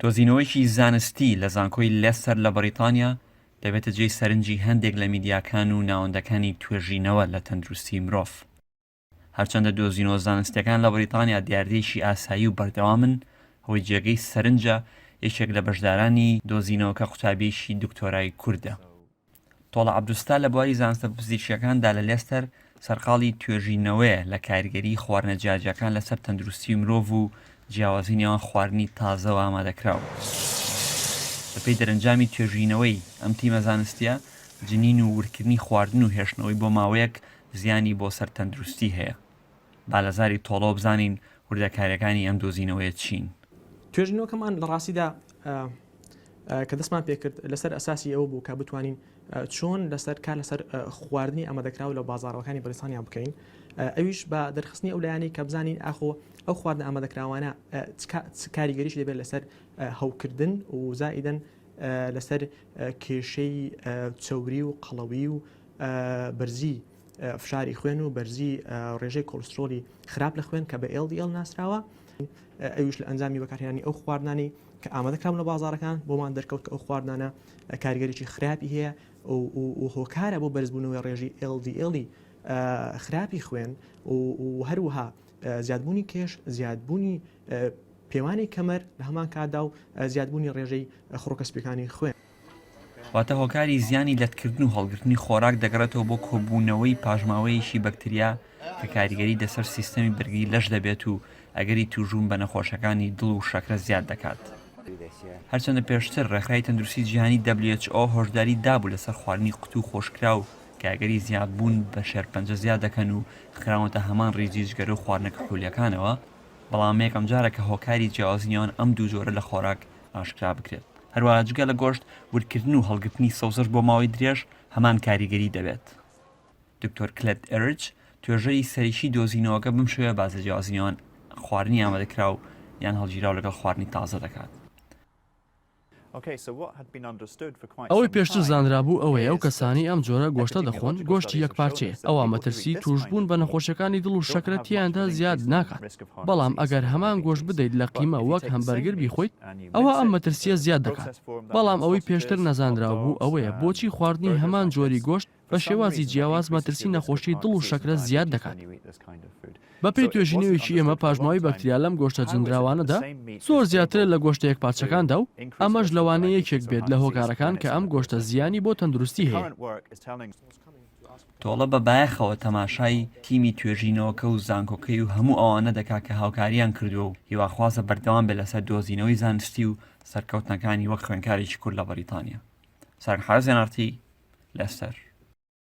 دۆزینەوەیەکی زانستی لە زانکۆی لەسەر لە بەریتانیا دەبێتە جێی سەرنجی هەندێک لە میدیاکان و ناوەندەکانی توێژینەوە لە تەندروستی مرۆڤ. هەرچەندە دۆزینەوە زانستیەکان لە بەریتانیا دیاردەیەکی ئاسایی و بەردەوامن، هۆی جێگەی سەرنجە یەکێک لە بەشدارانی دۆزینەوەکە قوتابیەکی دکتۆرای کووردە. تۆڵە عەبدوستا لە بواری زانستە پزیشکیەکاندا لە لەسەر سەرقاڵی توێژینەوەیە لە کاریگەری خواردنە جیاجەکان لەسەر تەندروستی مرۆڤ و جیاوازی نێوان خواردنی تازە و ئامادەکراو. بەپێی دەرەنجامی توێژینەوەی ئەم تیمە زانستیە، جنین و ورکردنی خواردن و هێشتنەوەی بۆ ماوەیەک زیانی بۆ سەر تەندروستی هەیە. با لە زاری تۆڵۆ بزانین وردەکاریەکانی ئەم دۆزینەوەیە چین. توێژینەوەکەمان لە ڕاستیدا کە دەستمان پێکرد لەسەر ئەساسی ئەوە بوو کە بتوانین چۆن لەسەر کار لەسەر خواردنی ئامادەکراو لە بازاڕەکانی بەریتانیا بکەین، ئەویش بە دەرخستنی ئەو لایانی کە بزانین ئاخۆ ئەو خواردنە ئامادەکراوانە کاریگەریش دەبێت لەسەر هەوکردن و زائیدەن لەسەر کێشەی چەوری و قەڵەوی و بەرزی فشاری خوێن و بەرزی ڕێژەی کۆلسترۆلی خراپ لە خوێن کە بە LDL ناسراوە. ئەویش لە ئەنجامی بەکارهێنانی ئەو خواردنانی کە ئامادەکراون لە بازاڕەکان بۆمان دەرکەوت کە ئەو خواردنانە کاریگەریی خراپی هەیە و هۆکارە بۆ بەرزبوونەوەی ڕێژی LDL خراپی خوێن و هەروەها زیادبوونی کێش، زیادبوونی پێوانی کەمەر لە هەمان کاتدا و زیادبوونی ڕێژەی خۆڕکەسپیەکانی خوێن. واتە هۆکاری زیانی لەتکردن و هەڵگرتنی خۆراک دەگەڕێتەوە بۆ کۆبوونەوەی پاژماوەیەکی بەکتریا کە کاریگەری دەسەر سیستەمی بەرگری لەش دەبێت و ئەگەری توژوون بە نەخۆشەکانی دڵ و شەکرە زیاد دەکات. هەرچەندە پێشتر ڕێکخراوی تەندروستی جیهانی WHO هۆشداری دابوو لەسەر خواردنی قوت و خۆشکرا و کاگەری زیادبوون بە شێرپەنجە زیاد دەکەن و خراوەتە هەمان ڕێزی جگەرە و خواردنە کحولیەکانەوە، بەڵام یەکەم جارە کە هۆکاری جیاوازنیان ئەم دوو جۆرە لە خۆراک ئاشکرا بکرێت. هەروەها جگە لە گۆشت، ورکردن و هەڵگرتنی سەوزەش بۆ ماوەی درێژ هەمان کاریگەری دەبێت. دکتۆر کلێت ئێرج توێژەری سەرەکی دۆزینەوەکە بم شێوە بازە جیاوازنیان خواردنی ئامادەکراو یان هەڵگیراو لەگەڵ خواردنی تازە دەکات. ئەوەی پێشتر زانرابوو ئەوەیە ئەو کەسانی ئەم جۆرە گۆشتە دەخۆن گۆشتی یەکپارچەیە، ئەوە مەترسی توشبوون بە نەخۆشیەکانی دڵ و شەکرەتیاندا زیاد ناکات. بەڵام ئەگەر هەمان گۆشت بدەیت لە قیمە وەک هەمبەرگر بیخۆیت، ئەوە ئەم مەترسیە زیاد دەکات. بەڵام ئەوەی پێشتر نەزانرابوو ئەوەیە بۆچی خواردنی هەمان جۆری گۆشت بە شێوازی جیاواز مەترسی نەخۆشی دڵ و شەکرە زیاد دەکات. بەپێی توێژینەوەیەکی ئێمە پاژماوەی بەکتریا لەم گۆشتە جندراوانەدا زۆر زیاتر لە گۆشتە یەکپارچەکاندا و ئەمەش لەوانەیە یەکێک بێت لە هۆکارەکان کە ئەم گۆشتە زیانی بۆ تەندروستی هەیە. تۆڵە بە بایەخەوە تەماشای تیمی توێژینەوەکە و زانکۆکەی و هەموو ئەوانە دەکات کە هاوکاریان کردووە و هیواخوازە بەردەوام بێت لەسەر دۆزینەوەی زانستی و سەرکەوتنەکانی وەک خوێندکارێکی کورد لە بەریتانیا. سەرنجحاز زێنارتی لەسەر.